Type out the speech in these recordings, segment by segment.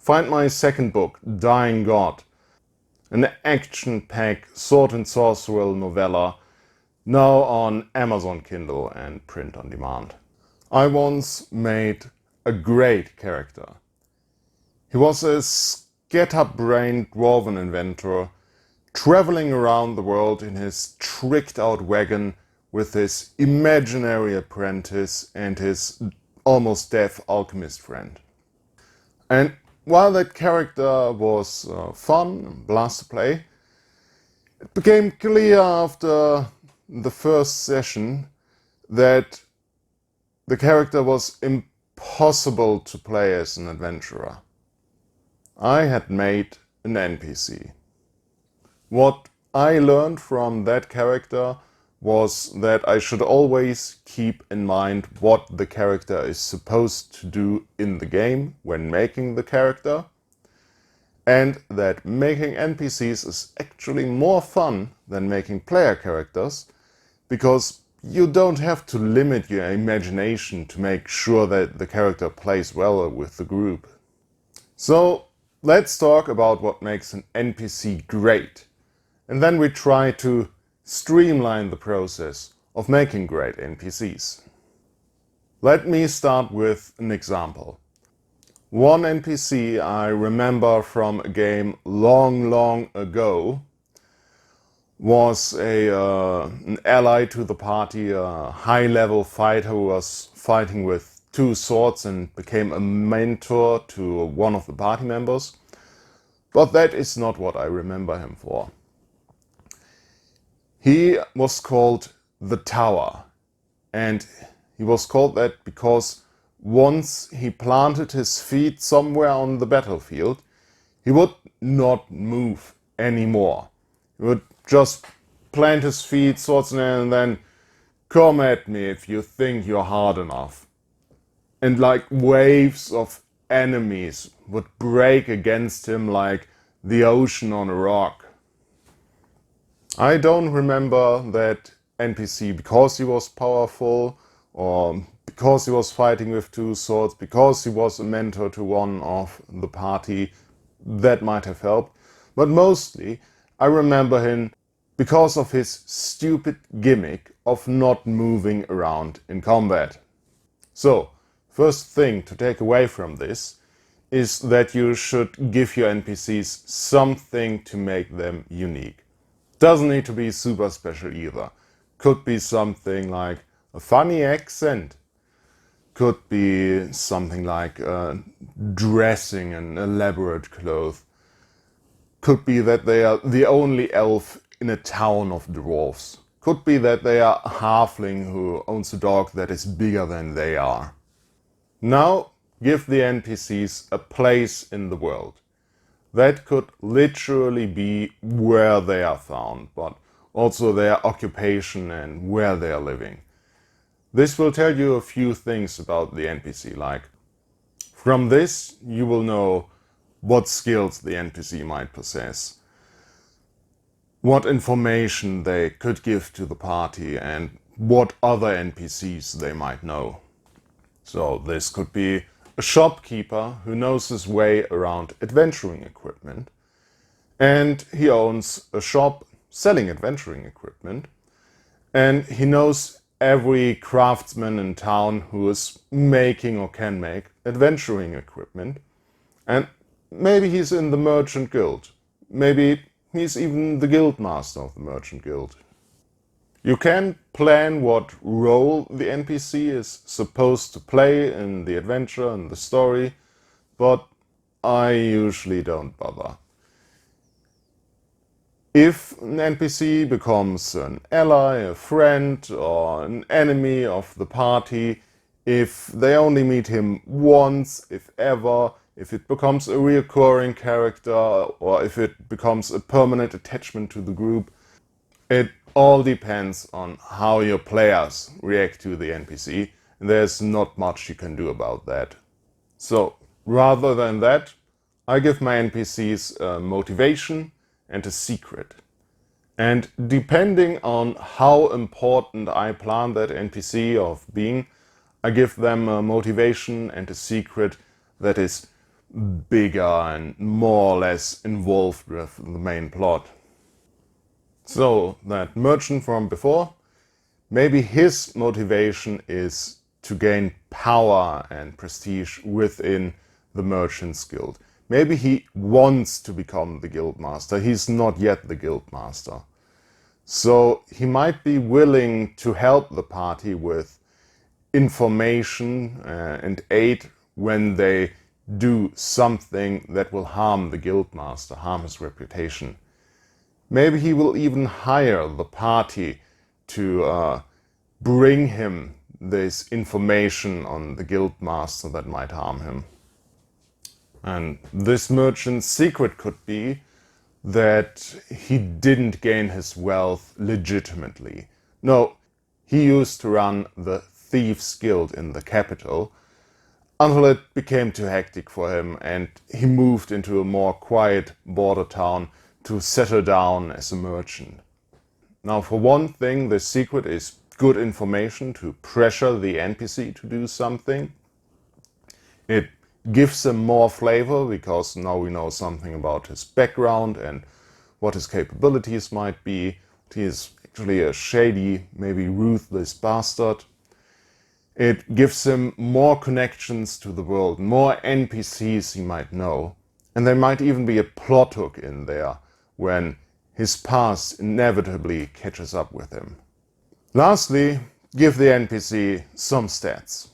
find my second book, Dying God, an action-packed sword and sorcery novella, now on Amazon Kindle and print on demand. I once made a great character. He was a scatterbrained dwarven inventor, traveling around the world in his tricked-out wagon with his imaginary apprentice and his almost deaf alchemist friend. And while that character was fun and blast to play, it became clear after the first session that the character was impossible to play as an adventurer. I had made an NPC. What I learned from that character was that I should always keep in mind what the character is supposed to do in the game when making the character, and that making NPCs is actually more fun than making player characters, because you don't have to limit your imagination to make sure that the character plays well with the group. So let's talk about what makes an NPC great, and then we try to streamline the process of making great NPCs. Let me start with an example. One NPC I remember from a game long ago was an ally to the party, a high-level fighter who was fighting with two swords and became a mentor to one of the party members. But that is not what I remember him for. He was called the Tower, and he was called that because once he planted his feet somewhere on the battlefield, he would not move anymore. He would just plant his feet, swords in hand, and then come at me if you think you're hard enough. And like waves of enemies would break against him like the ocean on a rock. I don't remember that NPC because he was powerful, or because he was fighting with two swords, because he was a mentor to one of the party. That might have helped. But mostly I remember him because of his stupid gimmick of not moving around in combat. So, first thing to take away from this is that you should give your NPCs something to make them unique. Doesn't need to be super special either. Could be something like a funny accent. Could be something like dressing in elaborate clothes. Could be that they are the only elf in a town of dwarves. Could be that they are a halfling who owns a dog that is bigger than they are. Now give the NPCs a place in the world. That could literally be where they are found, but also their occupation and where they are living. This will tell you a few things about the NPC, like from this you will know what skills the NPC might possess, what information they could give to the party, and what other NPCs they might know. So this could be a shopkeeper who knows his way around adventuring equipment, and he owns a shop selling adventuring equipment, and he knows every craftsman in town who is making or can make adventuring equipment, and maybe he's in the merchant guild, maybe he's even the guild master of the merchant guild. You can plan what role the NPC is supposed to play in the adventure and the story, but I usually don't bother. If an NPC becomes an ally, a friend, or an enemy of the party, if they only meet him once, if ever, if it becomes a recurring character, or if it becomes a permanent attachment to the group, it all depends on how your players react to the NPC, and there's not much you can do about that. So, rather than that, I give my NPCs a motivation and a secret. And depending on how important I plan that NPC of being, I give them a motivation and a secret that is bigger and more or less involved with the main plot. So that merchant from before, maybe his motivation is to gain power and prestige within the merchant's guild. Maybe he wants to become the guild master. He's not yet the guild master. So he might be willing to help the party with information and aid when they do something that will harm the guild master, harm his reputation. Maybe he will even hire the party to bring him this information on the guild master that might harm him. And this merchant's secret could be that he didn't gain his wealth legitimately. No, he used to run the Thieves' Guild in the capital until it became too hectic for him and he moved into a more quiet border town to settle down as a merchant. Now, for one thing, the secret is good information to pressure the NPC to do something. It gives him more flavor because now we know something about his background and what his capabilities might be. He is actually a shady, maybe ruthless bastard. It gives him more connections to the world, more NPCs he might know. And there might even be a plot hook in there when his past inevitably catches up with him. Lastly, give the NPC some stats.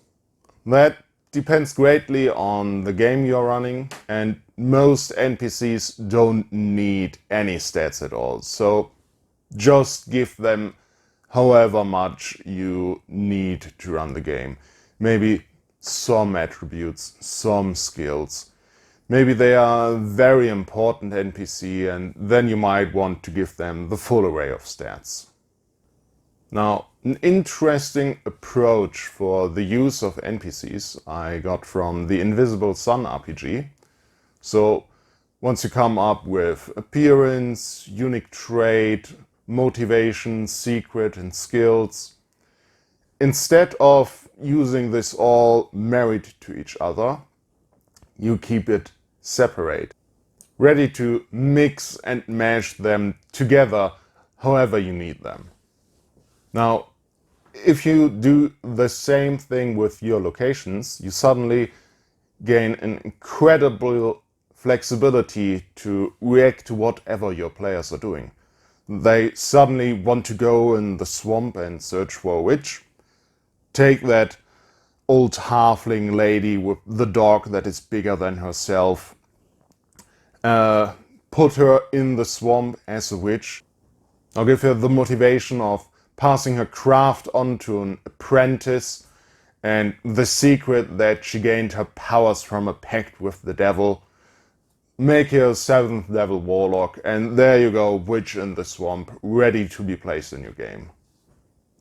That depends greatly on the game you're running, and most NPCs don't need any stats at all. So just give them however much you need to run the game. Maybe some attributes, some skills. Maybe they are a very important NPC and then you might want to give them the full array of stats. Now, an interesting approach for the use of NPCs I got from the Invisible Sun RPG. So once you come up with appearance, unique trait, motivation, secret and skills, instead of using this all married to each other, you keep it separate, ready to mix and mash them together however you need them. Now, if you do the same thing with your locations, you suddenly gain an incredible flexibility to react to whatever your players are doing. They suddenly want to go in the swamp and search for a witch. Take that old halfling lady with the dog that is bigger than herself. Put her in the swamp as a witch. I'll give her the motivation of passing her craft on to an apprentice and the secret that she gained her powers from a pact with the devil. Make her a 7th level warlock and there you go, witch in the swamp, ready to be placed in your game.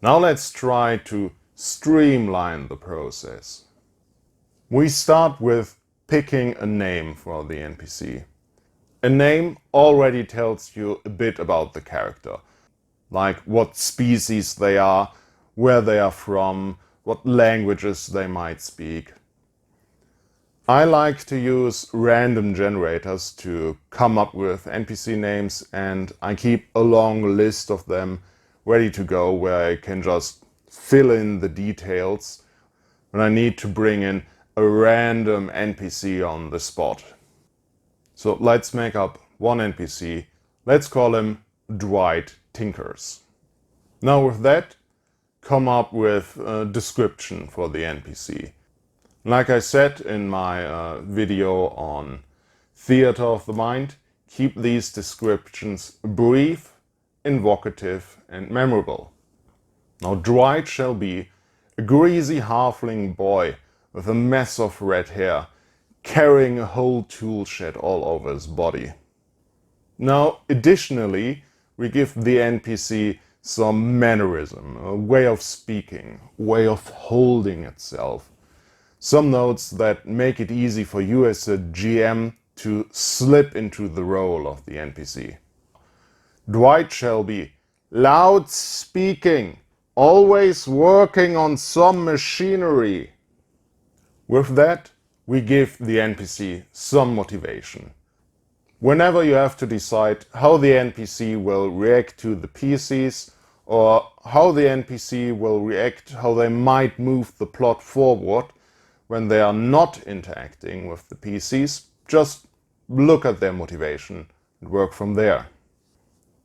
Now let's try to streamline the process. We start with picking a name for the NPC. A name already tells you a bit about the character, like what species they are, where they are from, what languages they might speak. I like to use random generators to come up with NPC names, and I keep a long list of them ready to go where I can just fill in the details when I need to bring in a random NPC on the spot. So let's make up one NPC. Let's call him Dwight Tinkers. Now with that, come up with a description for the NPC. Like I said in my video on Theater of the Mind, keep these descriptions brief, invocative and memorable. Now Dwight shall be a greasy halfling boy with a mess of red hair, carrying a whole tool shed all over his body. Now additionally, we give the NPC some mannerism, a way of speaking, way of holding itself. Some notes that make it easy for you as a GM to slip into the role of the NPC. Dwight shall be loud speaking, always working on some machinery. With that, we give the NPC some motivation. Whenever you have to decide how the NPC will react to the PCs, or how the NPC will react, how they might move the plot forward when they are not interacting with the PCs, just look at their motivation and work from there.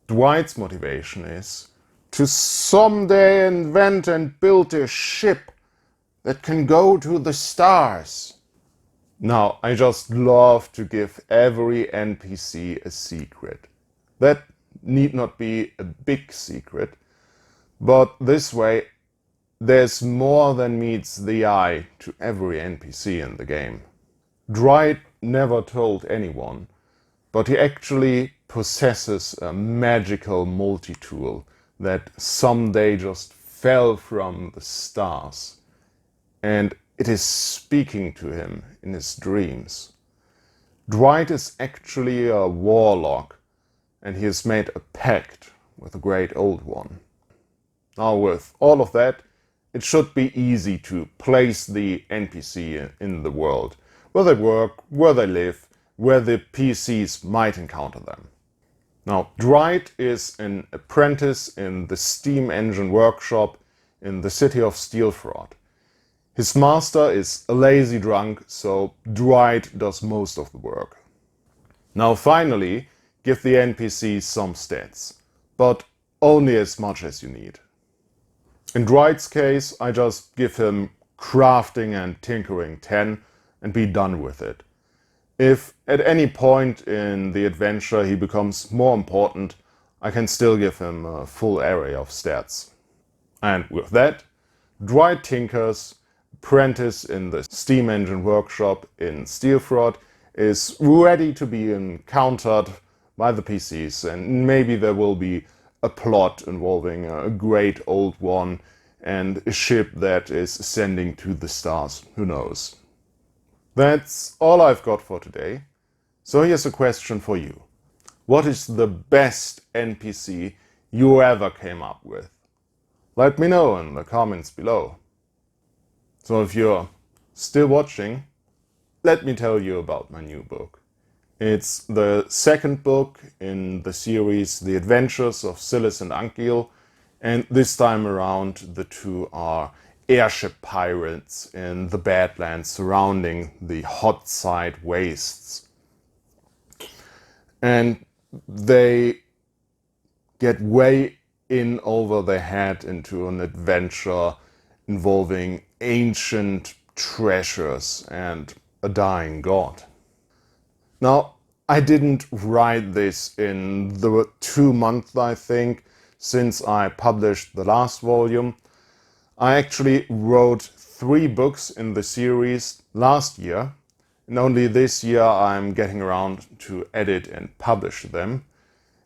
Dwight's motivation is to someday invent and build a ship that can go to the stars. Now, I just love to give every NPC a secret. That need not be a big secret, but this way there's more than meets the eye to every NPC in the game. Dwight never told anyone, but he actually possesses a magical multi-tool that someday just fell from the stars, and it is speaking to him in his dreams. Dwight is actually a warlock, and he has made a pact with the Great Old One. Now, with all of that, it should be easy to place the NPC in the world, where they work, where they live, where the PCs might encounter them. Now, Dwight is an apprentice in the steam engine workshop in the city of Steelfraud. His master is a lazy drunk, so Dwight does most of the work. Now finally, give the NPC some stats, but only as much as you need. In Dwight's case, I just give him crafting and tinkering 10 and be done with it. If at any point in the adventure he becomes more important, I can still give him a full array of stats. And with that, Dwight tinkers, apprentice in the steam engine workshop in Steelfraud, is ready to be encountered by the PCs, and maybe there will be a plot involving a Great Old One and a ship that is ascending to the stars, who knows. That's all I've got for today. So here's a question for you. What is the best NPC you ever came up with? Let me know in the comments below. So if you're still watching, let me tell you about my new book. It's the second book in the series The Adventures of Silas and Ankiel, and this time around the two are airship pirates in the Badlands surrounding the hot side wastes. And they get way in over their head into an adventure involving ancient treasures and a dying god. Now, I didn't write this in the 2 months, I think, since I published the last volume. I actually wrote 3 books in the series last year, and only this year I'm getting around to edit and publish them.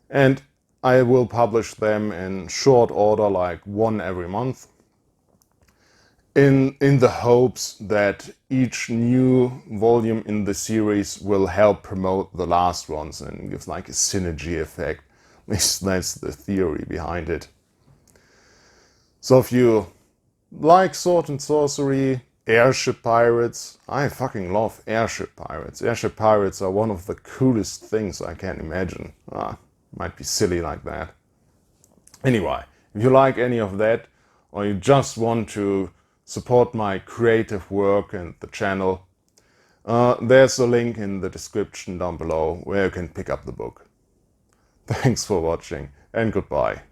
And I will publish them in short order, like 1 every month, in the hopes that each new volume in the series will help promote the last ones and give like a synergy effect. At least that's the theory behind it. So if you like sword and sorcery, airship pirates, I fucking love airship pirates. Airship pirates are one of the coolest things I can imagine. Might be silly like that. Anyway, if you like any of that, or you just want to support my creative work and the channel, there's a link in the description down below where you can pick up the book. Thanks for watching, and goodbye.